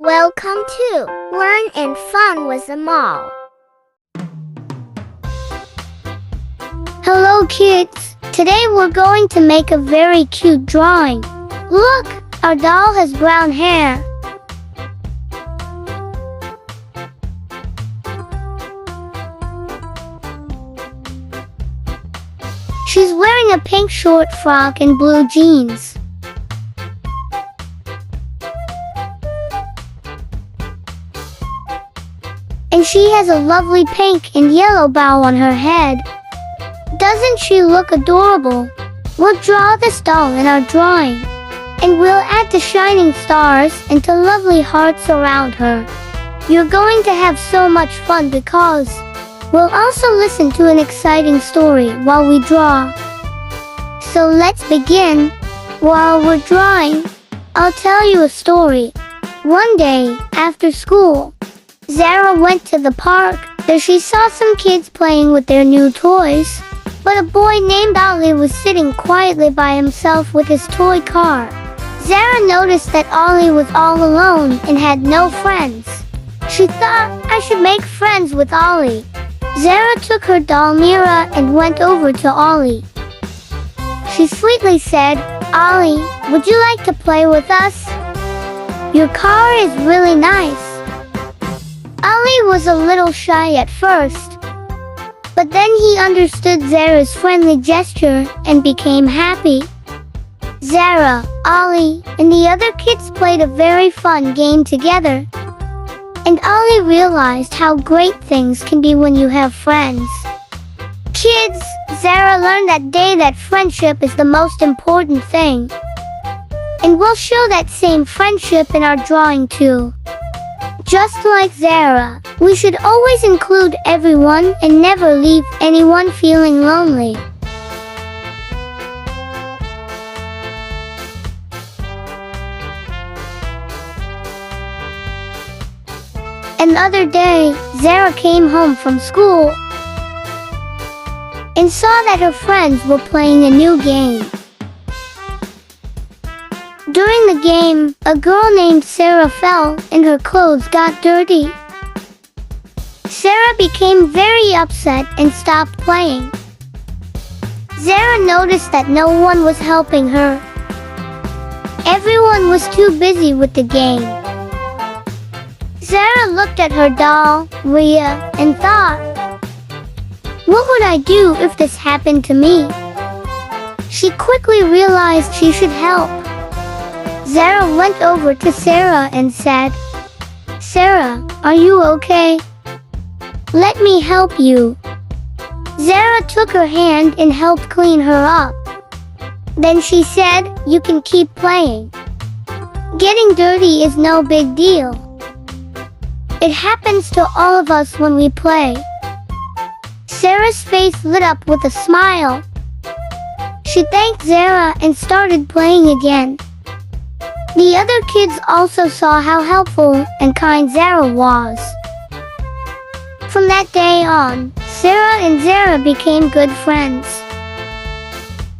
Welcome to Learn and Fun with the Mall. Hello kids! Today we're going to make a very cute drawing. Look! Our doll has brown hair. She's wearing a pink short frock and blue jeans. And she has a lovely pink and yellow bow on her head. Doesn't she look adorable? We'll draw this doll in our drawing. And we'll add the shining stars and the lovely hearts around her. You're going to have so much fun because we'll also listen to an exciting story while we draw. So let's begin. While we're drawing, I'll tell you a story. One day, after school, Zara went to the park. There she saw some kids playing with their new toys. But a boy named Ollie was sitting quietly by himself with his toy car. Zara noticed that Ollie was all alone and had no friends. She thought, I should make friends with Ollie. Zara took her doll Mira and went over to Ollie. She sweetly said, Ollie, would you like to play with us? Your car is really nice. Ollie was a little shy at first, but then he understood Zara's friendly gesture and became happy. Zara, Ollie, and the other kids played a very fun game together. And Ollie realized how great things can be when you have friends. Kids, Zara learned that day that friendship is the most important thing. And we'll show that same friendship in our drawing too. Just like Zara, we should always include everyone and never leave anyone feeling lonely. Another day, Zara came home from school and saw that her friends were playing a new game. During the game, a girl named Sarah fell and her clothes got dirty. Sarah became very upset and stopped playing. Zara noticed that no one was helping her. Everyone was too busy with the game. Zara looked at her doll, Rhea, and thought, what would I do if this happened to me? She quickly realized she should help. Zara went over to Sarah and said, Sarah, are you okay? Let me help you. Zara took her hand and helped clean her up. Then she said, you can keep playing. Getting dirty is no big deal. It happens to all of us when we play. Sarah's face lit up with a smile. She thanked Zara and started playing again. The other kids also saw how helpful and kind Zara was. From that day on, Sarah and Zara became good friends.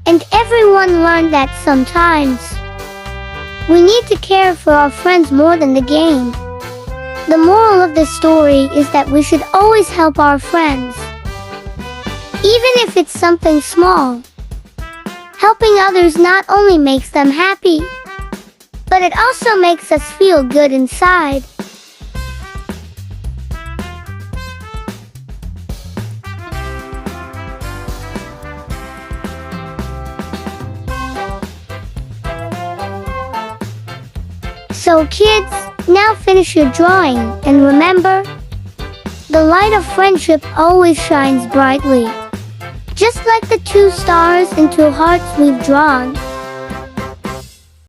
And everyone learned that sometimes we need to care for our friends more than the game. The moral of this story is that we should always help our friends, even if it's something small. Helping others not only makes them happy, but it also makes us feel good inside. So kids, now finish your drawing and remember, the light of friendship always shines brightly. Just like the 2 stars and 2 hearts we've drawn.